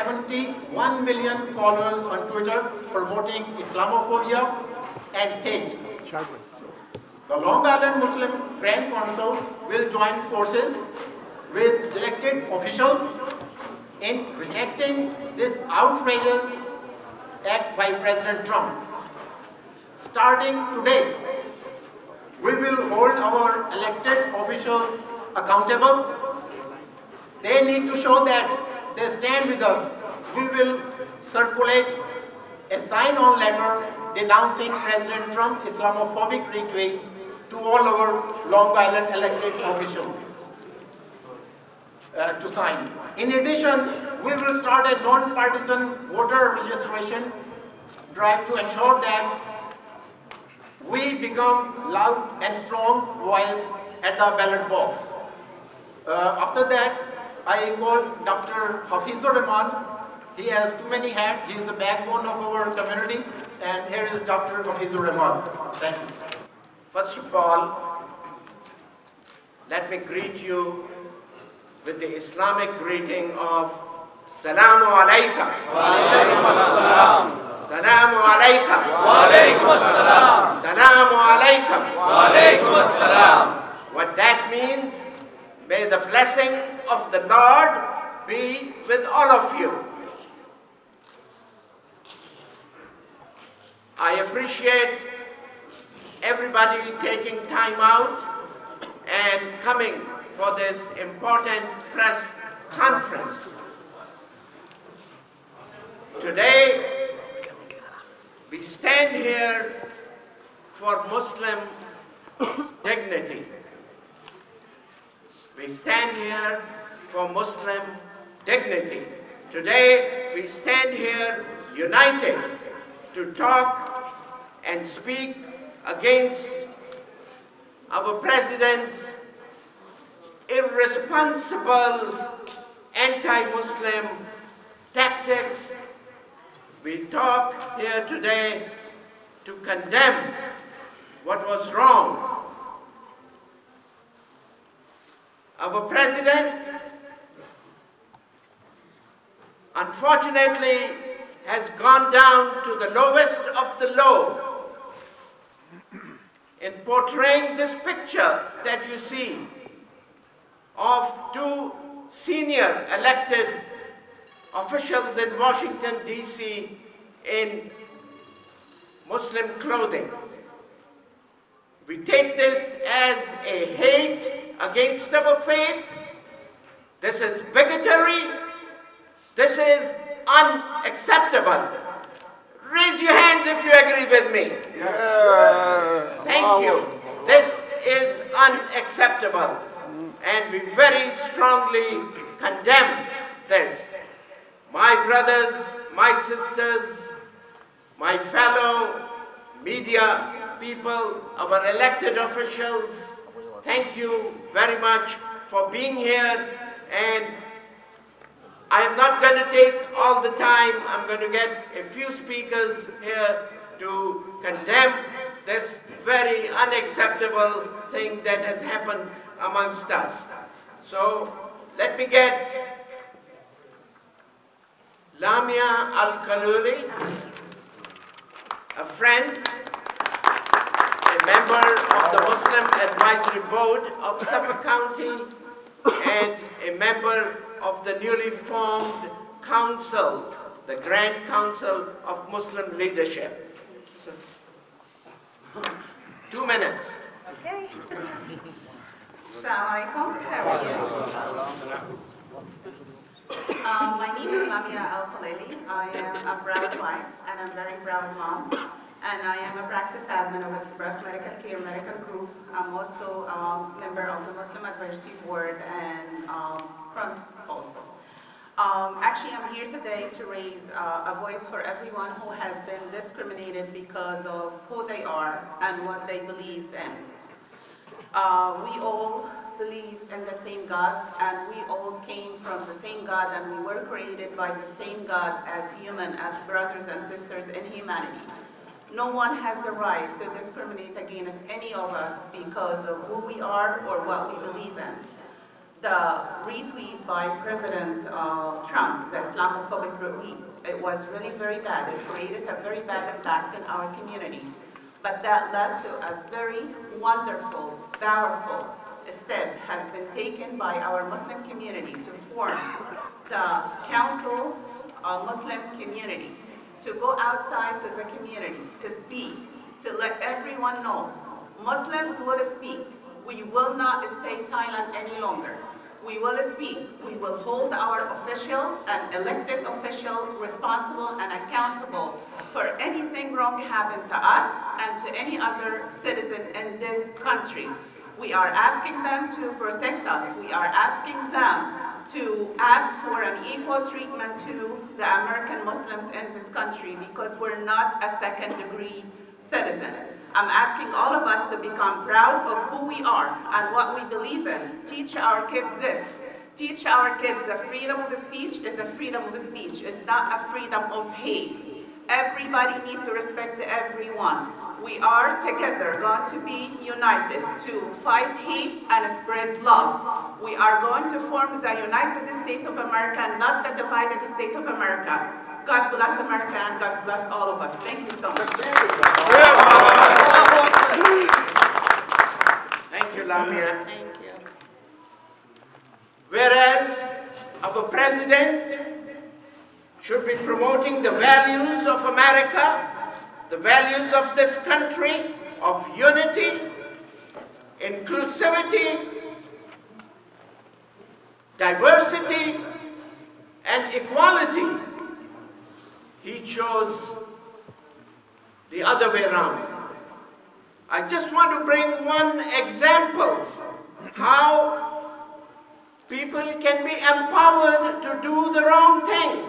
71 million followers on Twitter promoting Islamophobia and hate. The Long Island Muslim Grand Council will join forces with elected officials in rejecting this outrageous act by President Trump. Starting today, we will hold our elected officials accountable. They need to show that they stand with us. We will circulate a sign-on letter denouncing President Trump's Islamophobic retweet to all our Long Island elected officials to sign. In addition, we will start a non-partisan voter registration drive to ensure that we become loud and strong voice at the ballot box. After that, I call Dr. Hafizur Rahman. He has too many hats. He is the backbone of our community. And here is Dr. Hafizur Rahman. Thank you. First of all, let me greet you with the Islamic greeting of Salamu Alaikum. Wa alaikum assalam. Salamu Alaikum. Wa alaikum assalam. Salamu Alaikum. Wa alaikum assalam. What that means, may the blessing of the Lord be with all of you. I appreciate everybody taking time out and coming for this important press conference. Today, we stand here for Muslim dignity. We stand here for Muslim dignity. Today, we stand here united to talk and speak against our president's irresponsible anti-Muslim tactics. We talk here today to condemn what was wrong. Our president, unfortunately, has gone down to the lowest of the low in portraying this picture that you see of two senior elected officials in Washington, D.C. in Muslim clothing. We take this as a hate against our faith. This is bigotry. This is unacceptable. Raise your hands if you agree with me. Yeah. Thank you. This is unacceptable. And we very strongly condemn this. My brothers, my sisters, my fellow media people, our elected officials, thank you very much for being here. And I am not going to take all the time. I'm going to get a few speakers here to condemn this very unacceptable thing that has happened amongst us. So let me get Lamia Al-Kaluri, a friend, a member of the Muslim Advisory Board of Suffolk County, and a member of the newly formed council, the Grand Council of Muslim Leadership. So, 2 minutes. Okay. Assalamu alaikum. How are you? My name is Lamia Al-Khalili. I am a proud wife and a very proud mom. And I am a practice admin of Express Medical Care Medical Group. I'm also a member of the Muslim Advisory Board and front also. Actually, I'm here today to raise a voice for everyone who has been discriminated because of who they are and what they believe in. We all believe in the same God, and we all came from the same God, and we were created by the same God as human, as brothers and sisters in humanity. No one has the right to discriminate against any of us because of who we are or what we believe in. the retweet by President Trump, the Islamophobic retweet, it was really very bad. It created a very bad impact in our community. But that led to a very wonderful, powerful step has been taken by our Muslim community to form the Council Muslim community, to go outside to the community, to speak, to let everyone know. Muslims will speak. We will not stay silent any longer. We will speak. We will hold our official and elected official responsible and accountable for anything wrong happened to us and to any other citizen in this country. We are asking them to protect us. We are asking them to ask for an equal treatment to the American Muslims in this country because we're not a second-degree citizen. I'm asking all of us to become proud of who we are and what we believe in. Teach our kids this. Teach our kids the freedom of speech is the freedom of speech. It's not a freedom of hate. Everybody needs to respect everyone. We are together going to be united to fight hate and spread love. We are going to form the United States of America, not the divided State of America. God bless America and God bless all of us. Thank you so much. Thank you, Lamia. Thank you. Whereas our president should be promoting the values of America, the values of this country, of unity, inclusivity, diversity, and equality. He chose the other way around. I just want to bring one example how people can be empowered to do the wrong thing.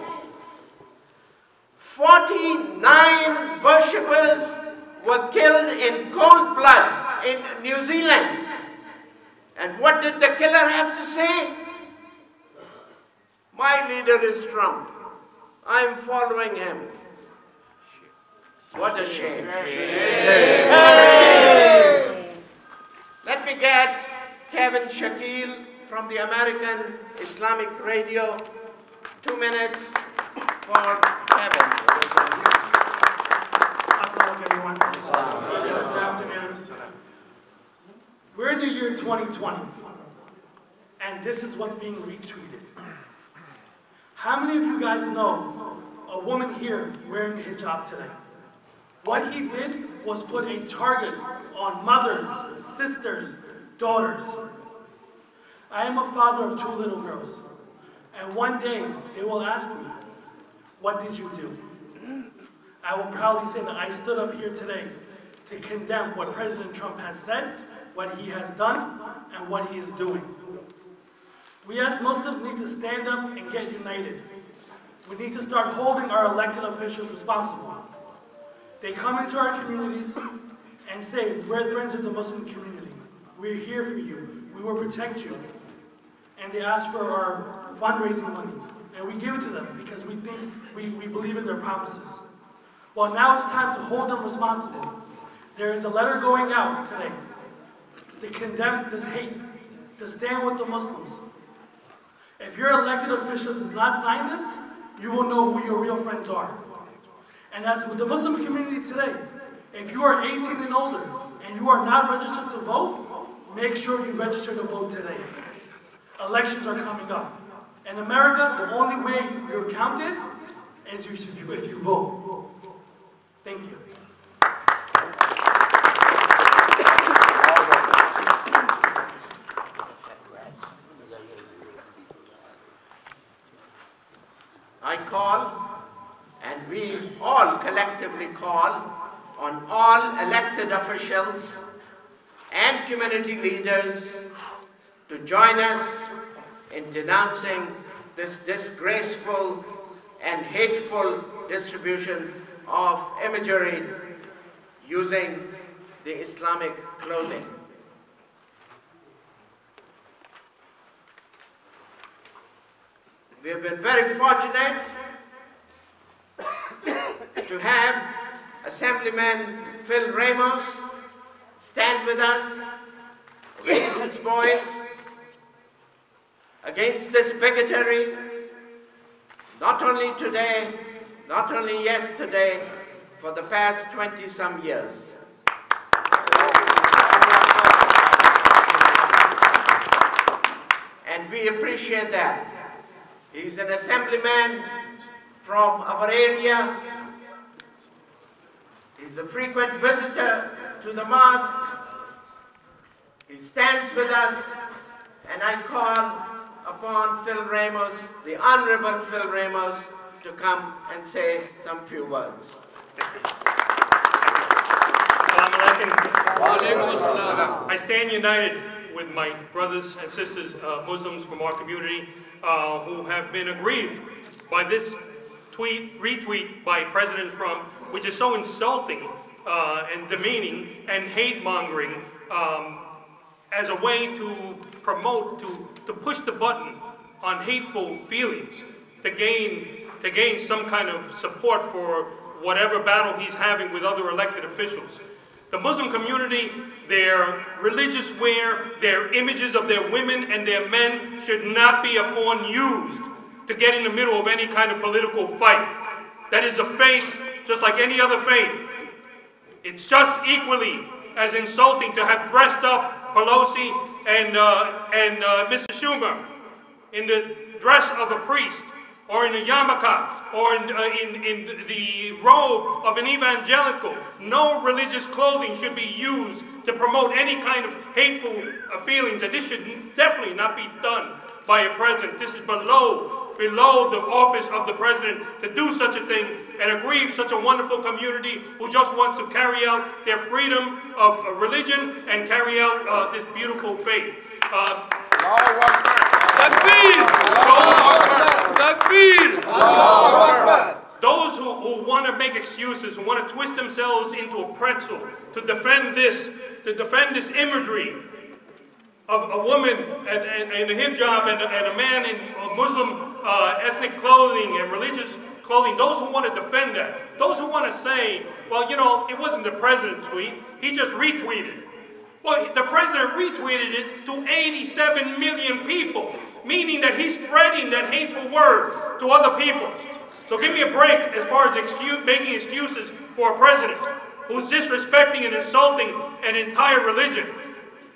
49 worshippers were killed in cold blood in New Zealand. And what did the killer have to say? My leader is Trump. I'm following him. What a shame. What a shame. Let me get Kevin Shakil from the American Islamic Radio. 2 minutes for Kevin. Assalamu alaikum, everyone. Good afternoon. We're in the year 2020, and this is what's being retweeted. How many of you guys know a woman here wearing a hijab today? What he did was put a target on mothers, sisters, daughters. I am a father of 2 little girls, and one day they will ask me, what did you do? I will proudly say that I stood up here today to condemn what President Trump has said, what he has done, and what he is doing. We as Muslims need to stand up and get united. We need to start holding our elected officials responsible. They come into our communities and say, we're friends of the Muslim community. We're here for you. We will protect you. And they ask for our fundraising money. And we give it to them because we think we believe in their promises. Well, now it's time to hold them responsible. There is a letter going out today to condemn this hate, to stand with the Muslims. If your elected official does not sign this, you will know who your real friends are. And as with the Muslim community today, if you are 18 and older and you are not registered to vote, make sure you register to vote today. Elections are coming up. In America, the only way you're counted is if you vote. Thank you. I call, and we all collectively call, on all elected officials and community leaders to join us in denouncing this disgraceful and hateful distribution of imagery using the Islamic clothing. We have been very fortunate to have Assemblyman Phil Ramos stand with us, raise his voice, against this bigotry, not only today, not only yesterday, for the past 20-some years. And we appreciate that. He's an assemblyman from our area. He's a frequent visitor to the mosque. He stands with us, and I call upon Phil Ramos, the Honorable Phil Ramos, to come and say some few words. I stand united with my brothers and sisters, Muslims from our community, who have been aggrieved by this retweet by President Trump, which is so insulting and demeaning and hate-mongering as a way to promote, to push the button on hateful feelings, to gain some kind of support for whatever battle he's having with other elected officials. The Muslim community, their religious wear, their images of their women and their men should not be a pawn used to get in the middle of any kind of political fight. That is a faith just like any other faith. It's just equally as insulting to have dressed up Pelosi and Mr. Schumer in the dress of a priest, or in a yarmulke, or in the robe of an evangelical. No religious clothing should be used to promote any kind of hateful feelings, and this should definitely not be done by a president. This is below the office of the president to do such a thing and aggrieve such a wonderful community who just wants to carry out their freedom of religion and carry out this beautiful faith. Those who want to make excuses, who want to twist themselves into a pretzel to defend this imagery of a woman in a hijab and a man in Muslim ethnic clothing and religious clothing, those who want to defend that, those who want to say, well, you know, it wasn't the president's tweet, he just retweeted. Well, the president retweeted it to 87 million people, meaning that he's spreading that hateful word to other people. So give me a break as far as making excuses for a president who's disrespecting and insulting an entire religion.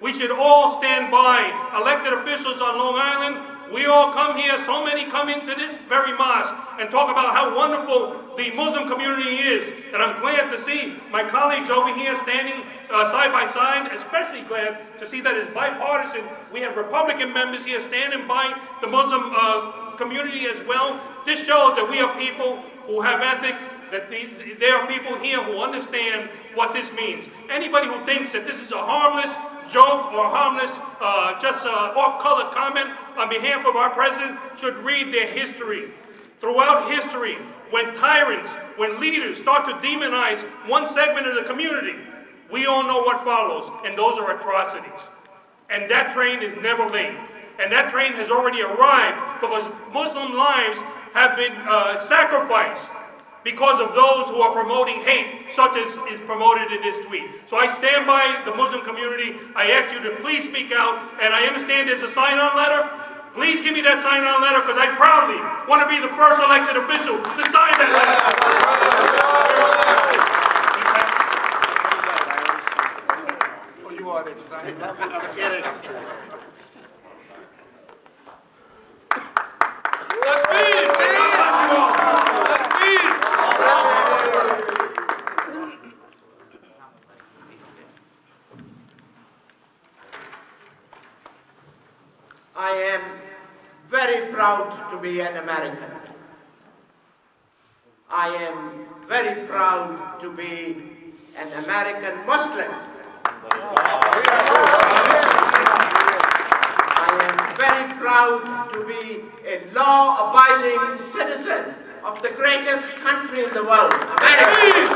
We should all stand by elected officials on Long Island. We all come here, so many come into this very mosque and talk about how wonderful the Muslim community is. And I'm glad to see my colleagues over here standing side by side, especially glad to see that it's bipartisan. We have Republican members here standing by the Muslim community as well. This shows that we are people who have ethics, that there are people here who understand what this means. Anybody who thinks that this is a harmless joke or harmless, just off-color comment on behalf of our president should read their history. Throughout history, when tyrants, when leaders start to demonize one segment of the community, we all know what follows, and those are atrocities. And that train is never late. And that train has already arrived because Muslim lives have been sacrificed because of those who are promoting hate, such as is promoted in this tweet. So I stand by the Muslim community. I ask you to please speak out, and I understand there's a sign-on letter. Please give me that sign-on letter, because I proudly want to be the first elected official to sign that letter. Oh, you are it. Get it. I am very proud to be an American. I am very proud to be an American Muslim. I am very proud to be a law-abiding citizen of the greatest country in the world, America.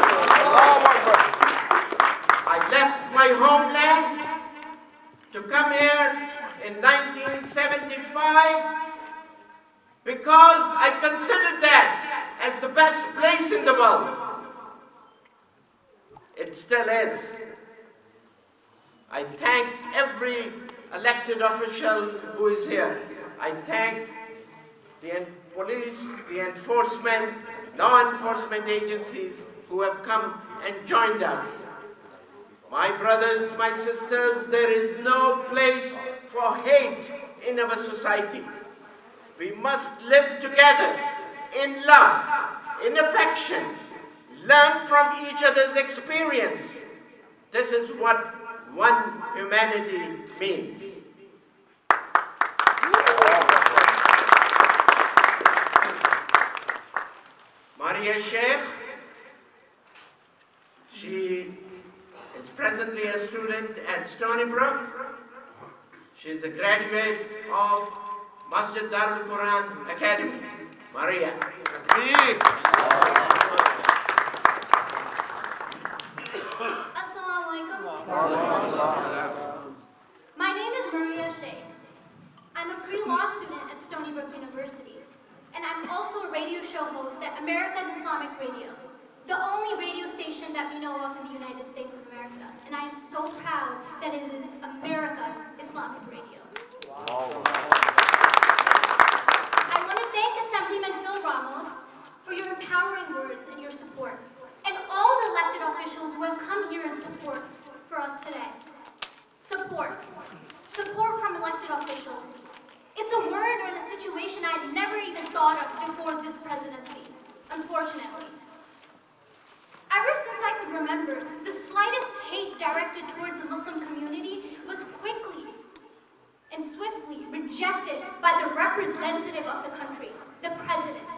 I left my homeland to come here in 1975 because I considered that as the best place in the world. It still is. I thank every elected official who is here. I thank the police, the enforcement, law enforcement agencies who have come and joined us. My brothers, my sisters, there is no place for hate in our society. We must live together in love, in affection, learn from each other's experience. This is what one humanity means. Maria Sheikh, she is presently a student at Stony Brook. She is a graduate of Masjid Darul Quran Academy. Maria. My name is Maria Sheikh. I'm a pre-law student at Stony Brook University, and I'm also a radio show host at America's Islamic Radio, the only radio station that we know of in the United States of America, and I am so proud that it is America's Islamic Radio. Wow. I want to thank Assemblyman Phil Ramos for your empowering words and your support, and all the elected officials who have come here in support for us today. Support. Support from elected officials. It's a word or a situation I'd never even thought of before this presidency, unfortunately. Ever since I could remember, the slightest hate directed towards the Muslim community was quickly and swiftly rejected by the representative of the country, the president,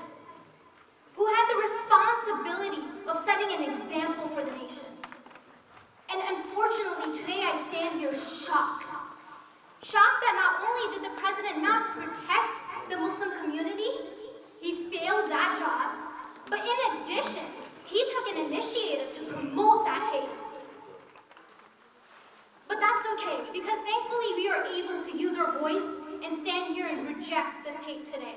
who had the responsibility of setting an example for the nation. And unfortunately, today I stand here shocked. Shocked that not only did the president not protect the Muslim community, he failed that job, but in addition, he took an initiative to promote that hate. But that's okay, because thankfully we are able to use our voice and stand here and reject this hate today.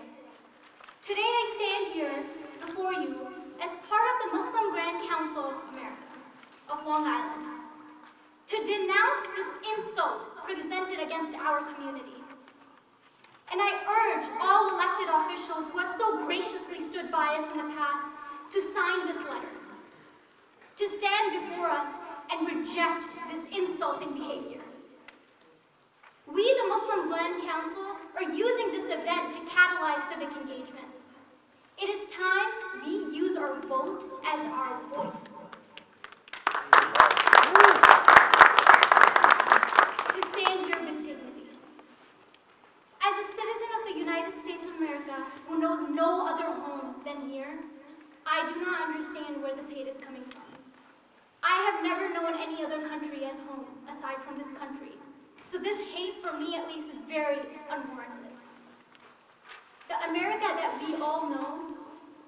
Today I stand here before you as part of the Muslim Grand Council of America, of Long Island, to denounce this insult presented against our community. And I urge all elected officials who have so graciously stood by us in the past to sign this letter, to stand before us and reject this insulting behavior. We, the Muslim Grand Council, are using this event to catalyze civic engagement. It is time we use our vote as our voice. To stand here with dignity. As a citizen of the United States of America who knows no other home than here, I do not understand where this hate is coming from. I have never known any other country as home aside from this country. So this hate, for me at least, is very unwarranted. The America that we all know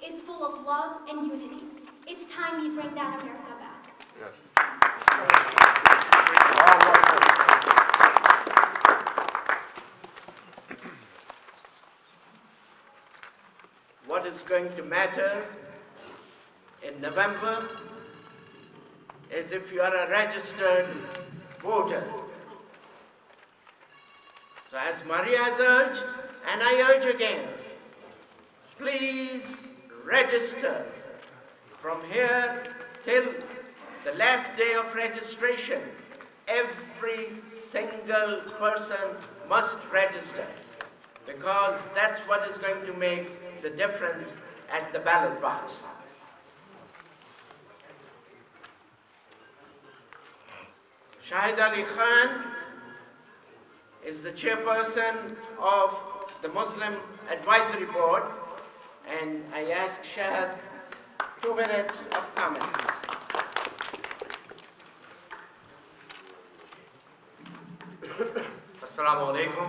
is full of love and unity. It's time we bring that America back. Yes. What is going to matter in November is if you are a registered voter. So as Maria has urged, and I urge again, please register from here till the last day of registration. Every single person must register, because that's what is going to make the difference at the ballot box. Shahid Ali Khan is the chairperson of the Muslim Advisory Board, and I ask Shahid 2 minutes of comments. Assalamu alaikum.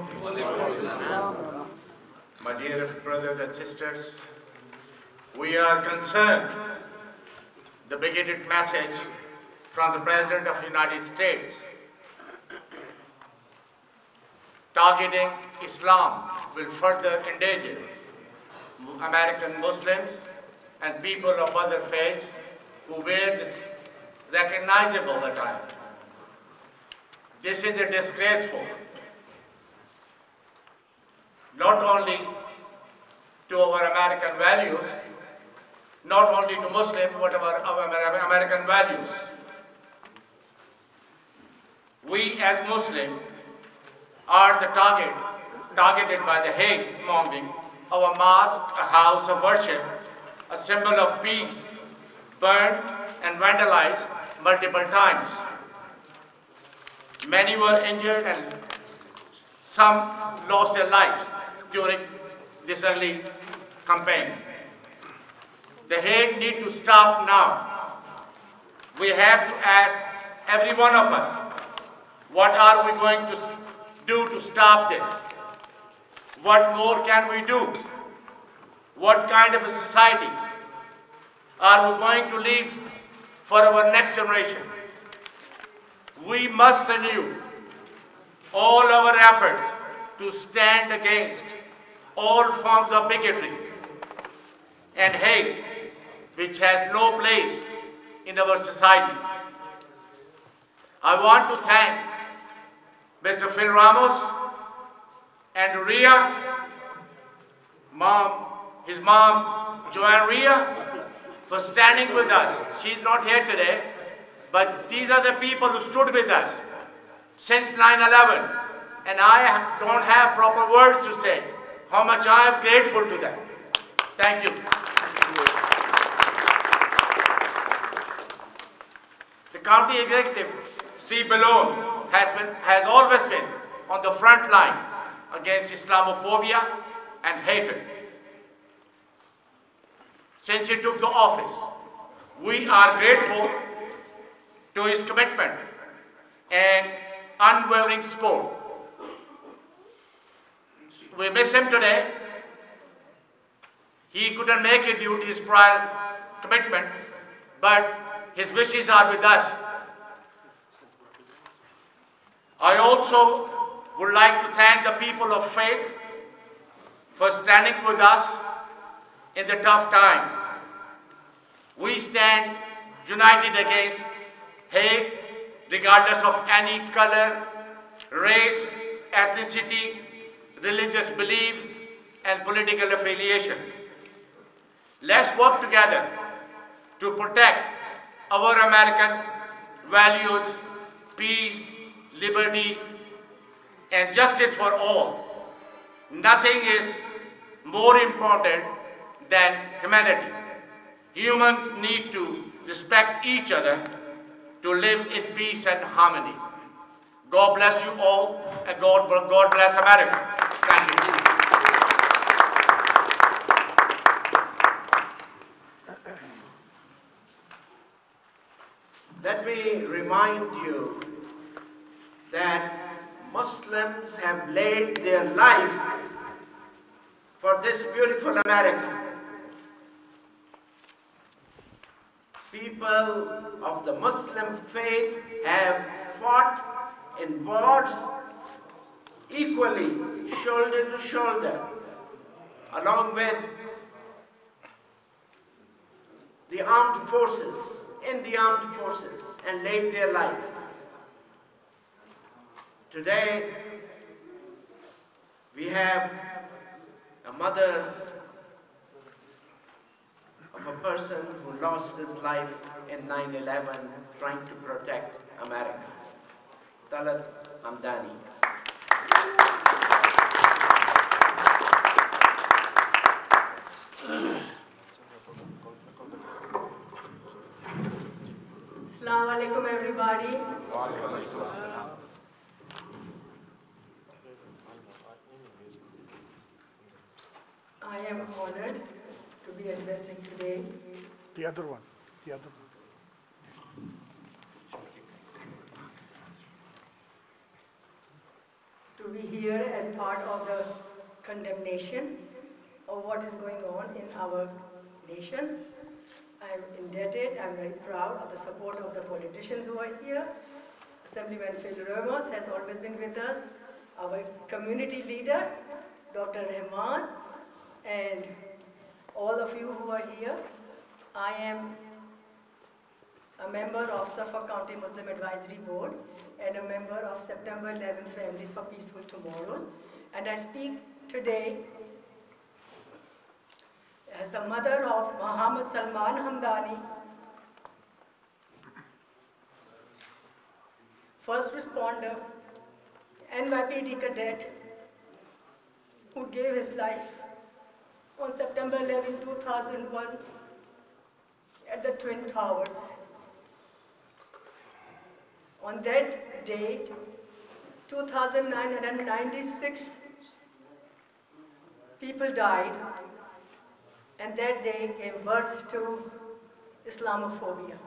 My dear brothers and sisters, we are concerned the bigoted message from the President of the United States targeting Islam will further endanger American Muslims and people of other faiths who wear this recognizable attire. This is a disgraceful. not only to our American values, not only to Muslims, but our American values. We as Muslims are the targeted by the hate mongering. Our mosque, a house of worship, a symbol of peace, burned and vandalized multiple times. Many were injured and some lost their lives during this early campaign. The hate needs to stop now. We have to ask every one of us, what are we going to do to stop this? What more can we do? What kind of a society are we going to leave for our next generation? We must renew all our efforts to stand against all forms of bigotry and hate which has no place in our society. I want to thank Mr. Phil Ramos and Ria, his mom, Joanne Ria, for standing with us. She's not here today, but these are the people who stood with us since 9/11. And I don't have proper words to say how much I am grateful to them. Thank you. The county executive, Steve Ballone, has always been on the front line against Islamophobia and hatred. Since he took the office, we are grateful to his commitment and unwavering support. We miss him today. He couldn't make it due to his prior commitment, but his wishes are with us. I also would like to thank the people of faith for standing with us in the tough time. We stand united against hate, regardless of any color, race, ethnicity, religious belief, and political affiliation. Let's work together to protect our American values, peace, liberty, and justice for all. Nothing is more important than humanity. Humans need to respect each other to live in peace and harmony. God bless you all, and God bless America. Thank you. Let me remind you that Muslims have laid their life for this beautiful America. People of the Muslim faith have fought in wars equally, shoulder to shoulder, along with the armed forces, in the armed forces, and laid their life. Today, we have a mother of a person who lost his life in 9/11 trying to protect America, Talat Hamdani. Assalamu alaikum, everybody. I am honored to be addressing today. The other one. To be here as part of the condemnation of what is going on in our nation. I'm indebted, I'm very proud of the support of the politicians who are here. Assemblyman Phil Ramos has always been with us, our community leader, Dr. Rahman, and all of you who are here. I am a member of Suffolk County Muslim Advisory Board and a member of September 11 Families for Peaceful Tomorrows. And I speak today, as the mother of Muhammad Salman Hamdani, first responder, NYPD cadet, who gave his life on September 11, 2001 at the Twin Towers. On that day, 2,996 people died, and that day gave birth to Islamophobia.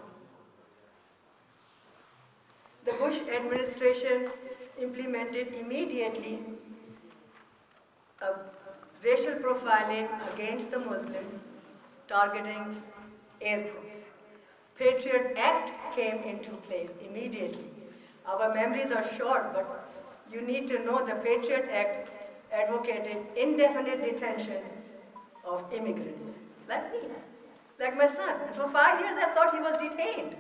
The Bush administration implemented immediately a racial profiling against the Muslims, targeting airports. Patriot Act came into place immediately. Our memories are short, but you need to know the Patriot Act advocated indefinite detention of immigrants, like me, like my son. And for 5 years I thought he was detained.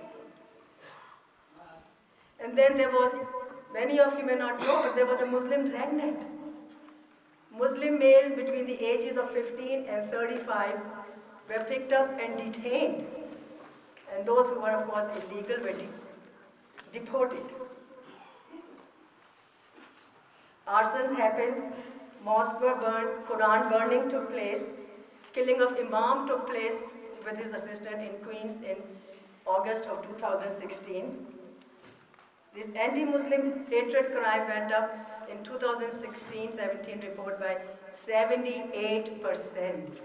And then there was, many of you may not know, but there was a Muslim dragnet. Muslim males between the ages of 15 and 35 were picked up and detained. And those who were, of course, illegal were deported. Arsons happened, mosques were burned, Quran burning took place, killing of Imam took place with his assistant in Queens in August of 2016. This anti-Muslim hatred crime went up in 2016-17 report by 78%.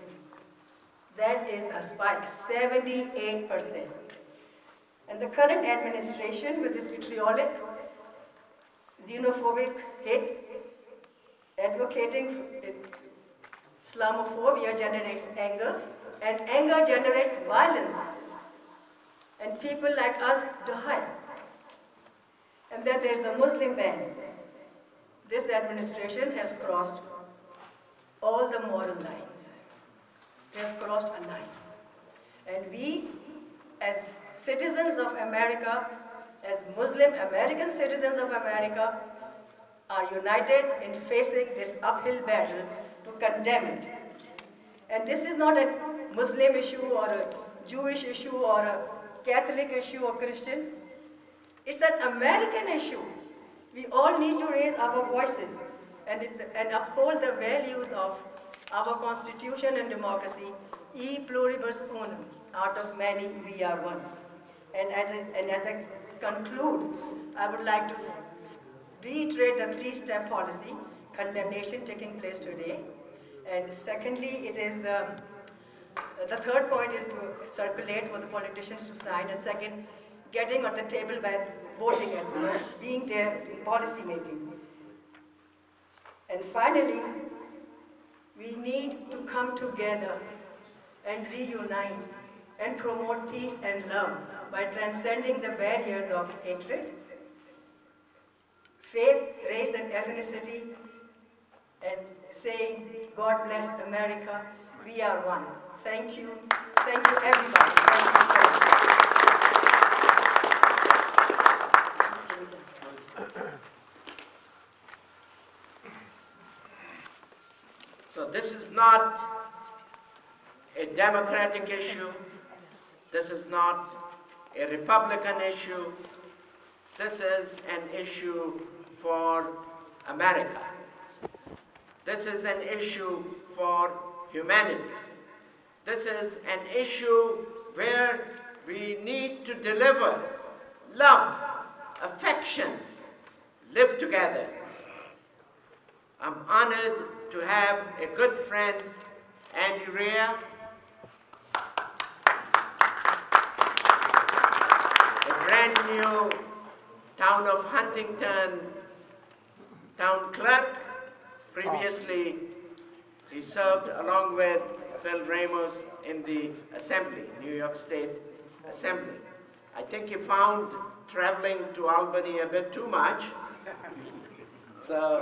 That is a spike, 78%. And the current administration, with this vitriolic, xenophobic hate, advocating Islamophobia generates anger, and anger generates violence. And people like us die. And then there's the Muslim ban. This administration has crossed all the moral lines. It has crossed a line. And we, as citizens of America, as Muslim American citizens of America, are united in facing this uphill battle to condemn it. And this is not a Muslim issue or a Jewish issue or a Catholic issue or Christian. It's an American issue. We all need to raise our voices and uphold the values of our Constitution and democracy, e pluribus unum, out of many we are one. And as I conclude, I would like to reiterate the three-step policy, condemnation taking place today. And secondly, it is the third point is to circulate for the politicians to sign, and second, getting on the table by voting and being there in policy making. And finally, we need to come together and reunite and promote peace and love by transcending the barriers of hatred, faith, race, and ethnicity, and saying, God bless America, we are one. Thank you. Thank you, everybody. Thank you so much. So this is not a Democratic issue. This is not a Republican issue. This is an issue for America. This is an issue for humanity. This is an issue where we need to deliver love, affection, live together. I'm honored to have a good friend, Andy Rea, a brand new town of Huntington town clerk. Previously, he served along with Phil Ramos in the Assembly, New York State Assembly. I think he found traveling to Albany a bit too much. So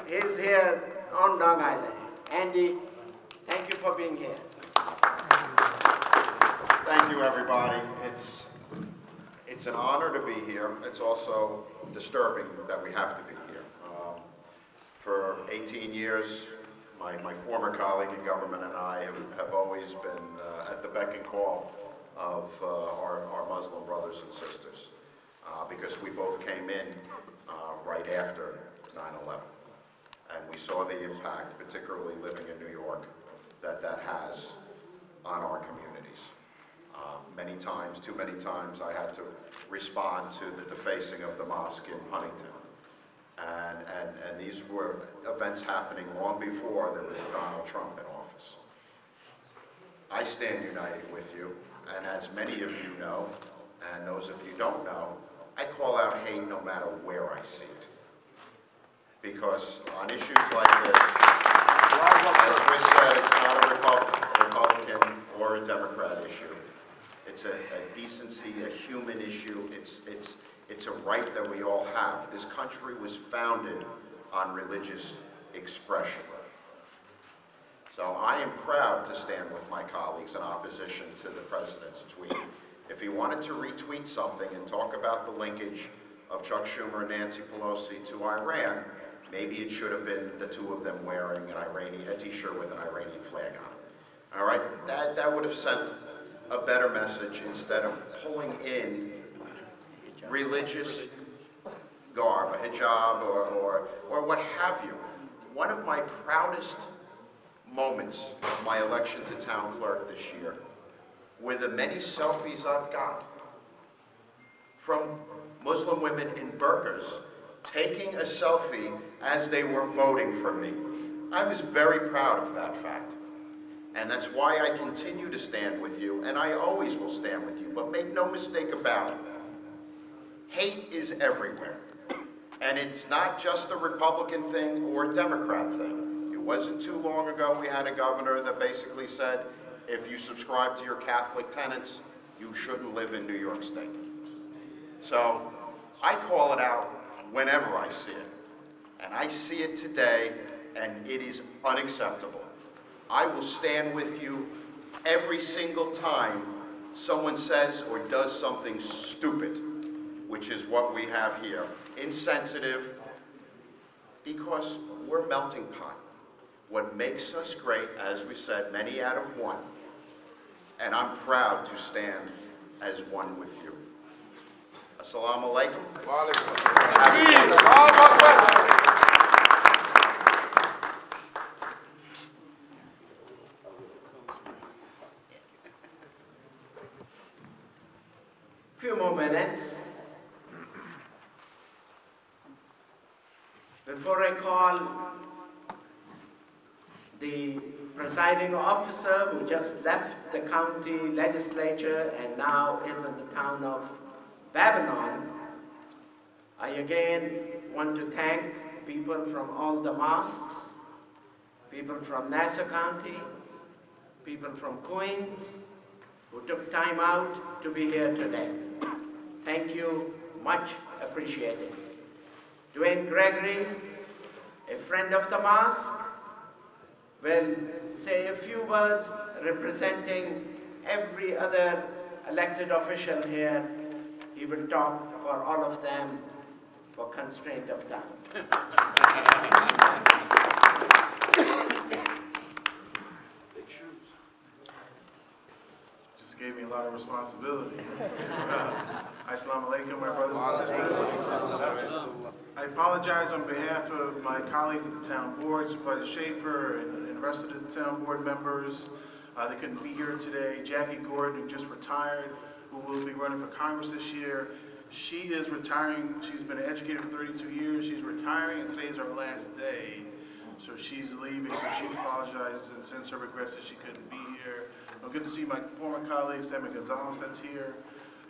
he's here on Long Island. Andy, thank you for being here. Thank you, everybody. It's an honor to be here. It's also disturbing that we have to be here. For 18 years, my former colleague in government and I have always been at the beck and call of our Muslim brothers and sisters, because we both came in right after 9/11. And we saw the impact, particularly living in New York, that has on our communities. Many times, too many times, I had to respond to the defacing of the mosque in Huntington. And these were events happening long before there was Donald Trump in office. I stand united with you, and as many of you know, and those of you don't know, I call out hate no matter where I see it. Because on issues like this, as Chris said, it's not a Republican or a Democrat issue. It's a decency, a human issue. It's a right that we all have. This country was founded on religious expression. So I am proud to stand with my colleagues in opposition to the president's tweet. If he wanted to retweet something and talk about the linkage of Chuck Schumer and Nancy Pelosi to Iran, maybe it should have been the two of them wearing a t-shirt with an Iranian flag on it. All right, that would have sent a better message instead of pulling in religious garb, a hijab or what have you. One of my proudest moments of my election to town clerk this year were the many selfies I've got from Muslim women in burqas taking a selfie as they were voting for me. I was very proud of that fact. And that's why I continue to stand with you, and I always will stand with you. But make no mistake about it, hate is everywhere. And it's not just a Republican thing or a Democrat thing. It wasn't too long ago we had a governor that basically said, if you subscribe to your Catholic tenets, you shouldn't live in New York State. So I call it out whenever I see it. And I see it today, and it is unacceptable. I will stand with you every single time someone says or does something stupid, which is what we have here. Insensitive, because we're melting pot. What makes us great, as we said, many out of one. And I'm proud to stand as one with you. Assalamu alaikum. Few more minutes before I call the presiding officer who just left the county legislature and now is in the town of Babylon. I again want to thank people from all the mosques, people from Nassau County, people from Queens, who took time out to be here today. Thank you, much appreciated. Dwayne Gregory, a friend of the mosque, will say a few words representing every other elected official here. He will talk for all of them for constraint of time. Gave me a lot of responsibility. Assalamu alaikum, my brothers and sisters. I apologize on behalf of my colleagues at the town board, Supervisor Schaefer and the rest of the town board members. They couldn't be here today. Jackie Gordon, who just retired, who will be running for Congress this year. She is retiring. She's been an educator for 32 years. She's retiring, and today is her last day. So she's leaving, so she apologizes and sends her regrets that she couldn't be here. Good to see my former colleague, Sammy Gonzalez, that's here.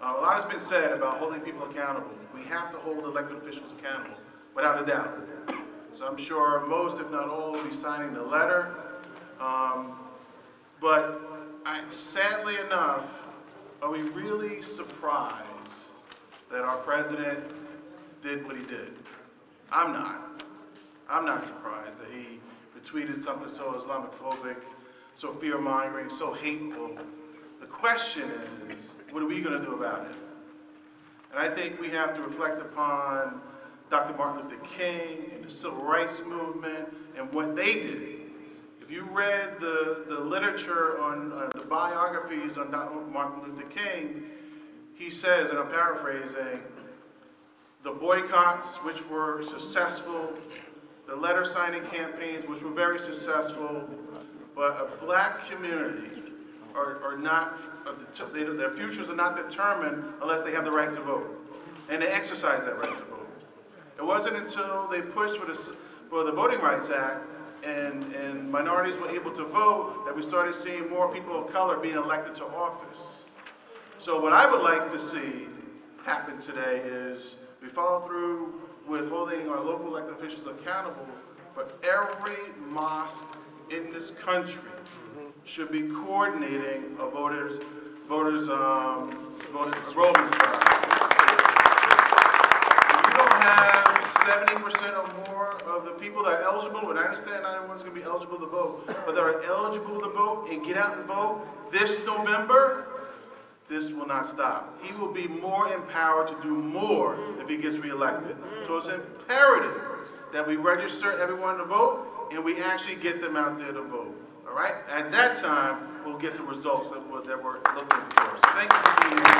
A lot has been said about holding people accountable. We have to hold elected officials accountable, without a doubt. So I'm sure most, if not all, will be signing the letter. But sadly enough, are we really surprised that our president did what he did? I'm not. I'm not surprised that he retweeted something so Islamophobic, so fear-mongering, so hateful. The question is, what are we going to do about it? And I think we have to reflect upon Dr. Martin Luther King and the Civil Rights Movement and what they did. If you read the literature on the biographies on Dr. Martin Luther King, he says, and I'm paraphrasing, the boycotts which were successful, the letter signing campaigns which were very successful, but a black community are not, their futures are not determined unless they have the right to vote. And they exercise that right to vote. It wasn't until they pushed for the Voting Rights Act and minorities were able to vote that we started seeing more people of color being elected to office. So what I would like to see happen today is we follow through with holding our local elected officials accountable, but every mosque in this country should be coordinating a voters enrollment drive. If you don't have 70% or more of the people that are eligible, and I understand not everyone's going to be eligible to vote, but that are eligible to vote and get out and vote this November, this will not stop. He will be more empowered to do more if he gets reelected. So it's imperative that we register everyone to vote and we actually get them out there to vote. All right? At that time, we'll get the results that we're looking for. So thank you for being here.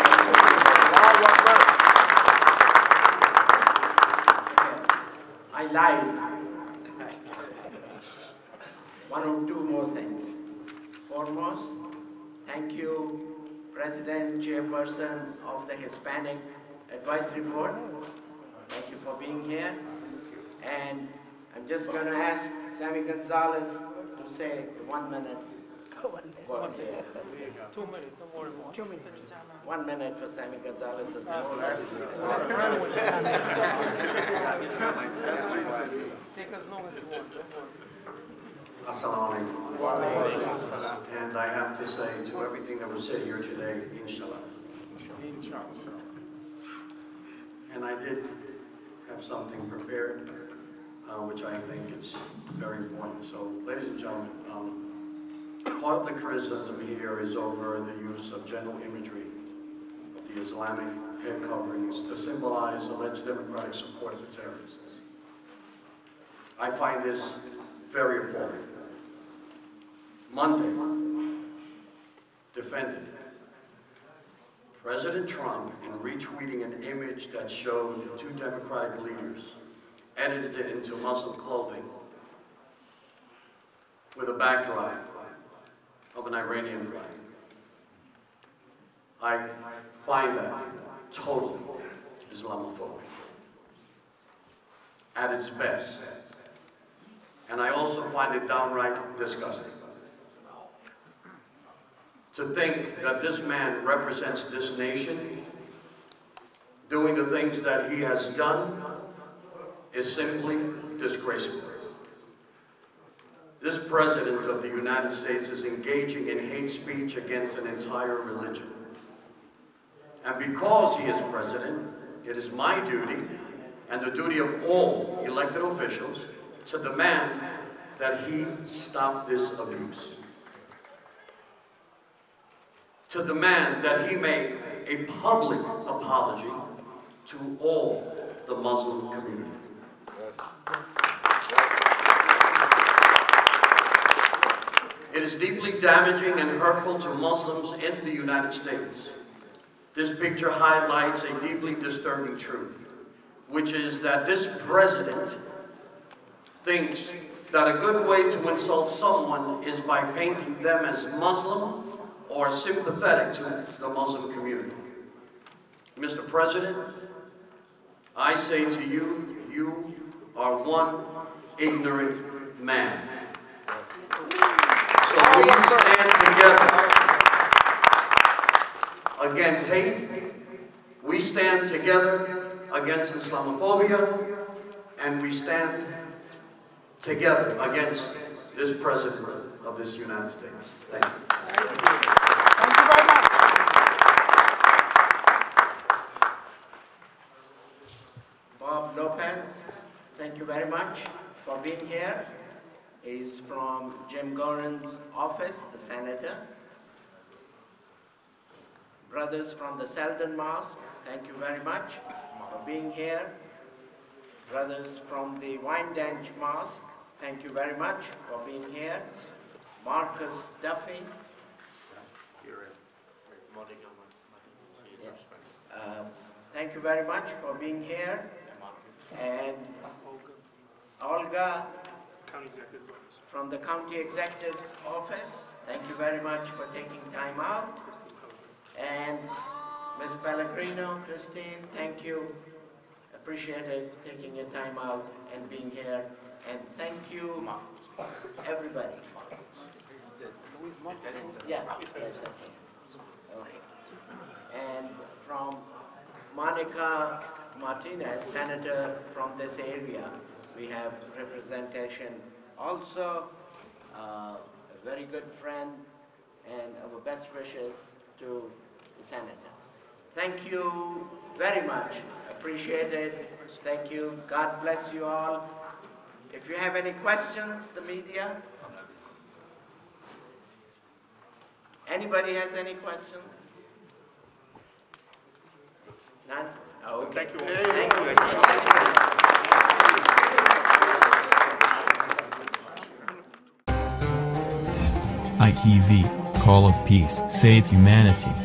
I lied. One or two more things. Foremost, thank you, President, Chairperson of the Hispanic Advisory Board. Thank you for being here. And I'm just going to ask Sammy Gonzalez to say 1 minute. 2 minutes, no more than 2 minutes. 1 minute for Sammy Gonzalez. Take as long as you want. Assalamu alaikum. And I have to say to everything that was said here today, inshallah. And I did have something prepared, which I think is very important. So, ladies and gentlemen, part of the criticism here is over the use of general imagery of the Islamic head coverings to symbolize alleged democratic support for terrorists. I find this very important. Monday, defended President Trump in retweeting an image that showed two Democratic leaders edited it into Muslim clothing with a backdrop of an Iranian flag. I find that totally Islamophobic at its best. And I also find it downright disgusting to think that this man represents this nation doing the things that he has done is simply disgraceful. This president of the United States is engaging in hate speech against an entire religion. And because he is president, it is my duty and the duty of all elected officials to demand that he stop this abuse. To demand that he make a public apology to all the Muslim community. It is deeply damaging and hurtful to Muslims in the United States. This picture highlights a deeply disturbing truth, which is that this president thinks that a good way to insult someone is by painting them as Muslim or sympathetic to the Muslim community. Mr. President, I say to you, you are one ignorant man. So we stand together against hate. We stand together against Islamophobia. And we stand together against this president of this United States. Thank you. Thank you very much. Bob Lopez, thank you very much for being here. He's from Jim Gorin's office, the senator. Brothers from the Selden Mosque, thank you very much for being here. brothers from the Wyandanch Mosque, thank you very much for being here. Marcus Duffy. Yes. Thank you very much for being here. And Olga from the County Executive's Office, thank you very much for taking time out. And Ms. Pellegrino, Christine, thank you. Appreciate it, taking your time out and being here. And thank you, everybody. Yeah, yes, okay. And from Monica Martinez, Senator from this area, we have representation. Also, a very good friend and our best wishes to the Senator. Thank you very much. Appreciate it. Thank you. God bless you all. If you have any questions, the media. Anybody has any questions? None? Oh, okay. Thank you. Thank you. ITV, Call of Peace, Save Humanity.